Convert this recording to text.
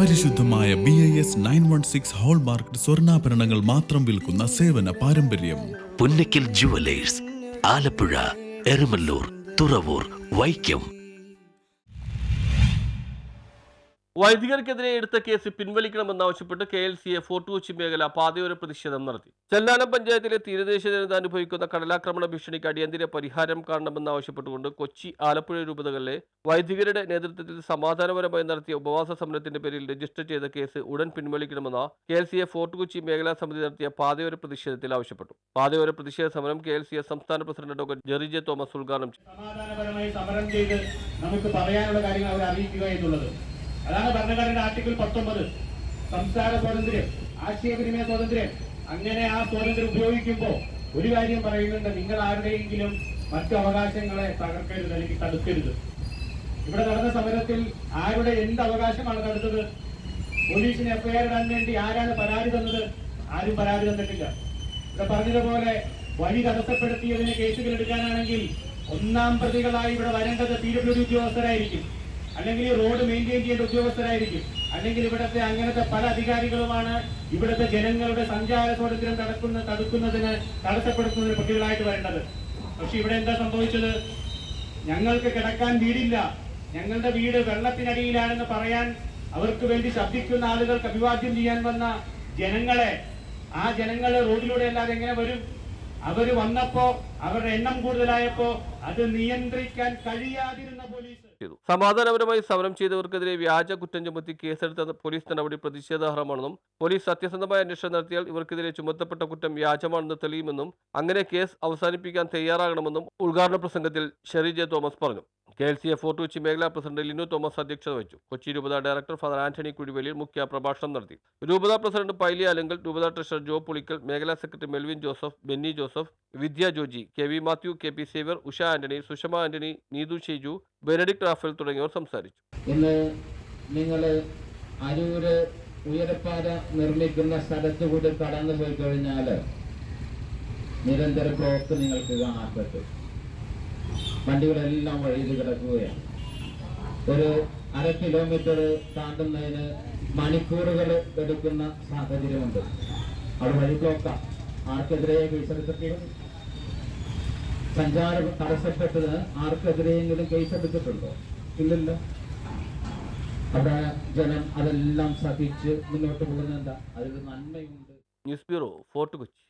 പരിശുദ്ധമായ BIS 916 hallmark സ്വർണ്ണാഭരണങ്ങൾ മാത്രം വിൽക്കുന്ന സേവന പാരമ്പര്യം. പുന്നക്കൽ ജുവലേഴ്സ്, ആലപ്പുഴ, എരമല്ലൂർ, തുറവൂർ, വൈക്കം. വൈദികർക്കെതിരെ എടുത്ത കേസ് പിൻവലിക്കണമെന്നാവശ്യപ്പെട്ട് KLCA ഫോർട്ട് കൊച്ചി മേഖല പാതയോര പ്രതിഷേധം നടത്തി. ചെല്ലാനം പഞ്ചായത്തിലെ തീരദേശ ജനത അനുഭവിക്കുന്ന കടലാക്രമണ ഭീഷണിക്ക് അടിയന്തര പരിഹാരം കാണണമെന്നാവശ്യപ്പെട്ടുകൊണ്ട് കൊച്ചി, ആലപ്പുഴ രൂപതകളിലെ വൈദികരുടെ നേതൃത്വത്തിൽ സമാധാനപരമായി നടത്തിയ ഉപവാസ സമരത്തിന്റെ പേരിൽ രജിസ്റ്റർ ചെയ്ത കേസ് ഉടൻ പിൻവലിക്കണമെന്ന KLCA ഫോർട്ട് കൊച്ചി മേഖലാ സമിതി നടത്തിയ പാതയോര പ്രതിഷേധത്തിൽ ആവശ്യപ്പെട്ടു. പാതയോര പ്രതിഷേധ സമരം KLCA സംസ്ഥാന president doctor Jerry J Thomas ഉദ്ഘാടനം ചെയ്തു. സമാധാനപരമായി സമരം ചെയ്ത് നമുക്ക് പറയാനുള്ള കാര്യങ്ങൾ അവരെ അറിയിക്കുക എന്നുള്ളത് അതാണ് ഭരണഘടനയുടെ ആർട്ടിക്കിൾ 19. സംസാര സ്വാതന്ത്ര്യം, ആശയവിനിമയ സ്വാതന്ത്ര്യം. അങ്ങനെ ആ സ്വാതന്ത്ര്യം ഉപയോഗിക്കുമ്പോൾ ഒരു കാര്യം പറയുന്നുണ്ട്, നിങ്ങൾ ആരുടെയെങ്കിലും മറ്റു അവകാശങ്ങളെ തകർക്കരുത്, അല്ലെങ്കിൽ തടുക്കരുത്. ഇവിടെ നടന്ന സമരത്തിൽ ആരുടെ എന്ത് അവകാശമാണ് തടുത്തത്? പോലീസിന് FIR ഇടാൻ വേണ്ടി ആരാണ് പരാതി തന്നത്? ആരും പരാതി തന്നിട്ടില്ല. ഇവിടെ പറഞ്ഞതുപോലെ വഴി തടസ്സപ്പെടുത്തിയതിന് കേസുകൾ എടുക്കാനാണെങ്കിൽ ഒന്നാം പ്രതികളായി ഇവിടെ വരേണ്ടത് PWD ഉദ്യോഗസ്ഥരായിരിക്കും, അല്ലെങ്കിൽ റോഡ് മെയിൻറ്റെയിൻ ചെയ്യേണ്ട ഉദ്യോഗസ്ഥരായിരിക്കും, അല്ലെങ്കിൽ ഇവിടുത്തെ അങ്ങനത്തെ പല അധികാരികളുമാണ് ഇവിടുത്തെ ജനങ്ങളുടെ സഞ്ചാര സ്വാതന്ത്ര്യം തടുക്കുന്നതിന് തടസ്സപ്പെടുത്തുന്നതിന് പ്രതികളായിട്ട് വരേണ്ടത്. പക്ഷെ ഇവിടെ എന്താ സംഭവിച്ചത്? ഞങ്ങൾക്ക് കിടക്കാൻ വീടില്ല, ഞങ്ങളുടെ വീട് വെള്ളത്തിനടിയിലാണെന്ന് പറയാൻ അവർക്ക് വേണ്ടി ശബ്ദിക്കുന്ന ആളുകൾക്ക് അഭിവാദ്യം ചെയ്യാൻ വന്ന ജനങ്ങളെ, ആ ജനങ്ങളെ റോഡിലൂടെ അല്ലാതെ എങ്ങനെ വരും? അവര് വന്നപ്പോ അവരുടെ എണ്ണം കൂടുതലായപ്പോ അത് നിയന്ത്രിക്കാൻ കഴിയാതിരുന്ന പോലീസ് സമാധാനപരമായി സമരം ചെയ്തവർക്കെതിരെ വ്യാജ കുറ്റം ചുമത്തി കേസെടുത്ത പോലീസ് നടപടി പ്രതിഷേധാർഹമാണെന്നും പോലീസ് സത്യസന്ധമായ അന്വേഷണം നടത്തിയാൽ ഇവർക്കെതിരെ ചുമത്തപ്പെട്ട കുറ്റം വ്യാജമാണെന്ന് തെളിയുമെന്നും അങ്ങനെ കേസ് അവസാനിപ്പിക്കാൻ തയ്യാറാകണമെന്നും ഉദ്ഘാടന പ്രസംഗത്തിൽ ഷെറി ജെ തോമസ് പറഞ്ഞു. KLCA ഫോർട്ട് കൊച്ചി മേഖലാ പ്രസിഡന്റ് ലിനു തോമസ് അധ്യക്ഷത വഹിച്ചു. കൊച്ചി രൂപത ഡയറക്ടർ ഫാദർ ആന്റണി കുഴിവേലിൽ മുഖ്യ പ്രഭാഷണം നടത്തി. രൂപത പ്രസിഡന്റ് പൈലി അലങ്കൽ, രൂപത ട്രഷറർ ജോ പുളിക്കൽ, മേഖലാ secretary Melvin Joseph, Benny Joseph, Vidya Joji, KV Mathew, KP Xavier, Usha Antony, Sushama Antony, Neethu Shaiju, Benedict Raphael തുടങ്ങിയവർ സംസാരിച്ചു. ഇന്ന് നിങ്ങൾ അരൂര് ഉയരപ്പാത നിർമ്മിക്കുന്ന സ്ഥലത്ത് കൂടി കടന്നു പോയി കഴിഞ്ഞാൽ നിരന്തര ബ്ലോക്ക് നിങ്ങൾക്ക് കാണാൻ പറ്റും. വണ്ടികളെല്ലാം വഴിയിൽ കിടക്കുകയാണ്. ഒരു 1/2 കിലോമീറ്റർ താണ്ടുന്നതിന് മണിക്കൂറുകൾ എടുക്കുന്ന സാഹചര്യമുണ്ട്. അവിടെ വഴി ബ്ലോക്കാണ്. ആർക്കെതിരെ കേസെടുത്തിട്ടുള്ളത്? സഞ്ചാരം തടസ്സപ്പെട്ടതിന് ആർക്കെതിരെയെങ്കിലും കേസെടുത്തിട്ടുണ്ടോ? ഇല്ലല്ലോ. അവിടെ ജനം അതെല്ലാം സഹിച്ച് മുന്നോട്ട് പോകുന്നത് എന്താ? അതിൽ നന്മയുണ്ട്. News bureau, Fort Kochi.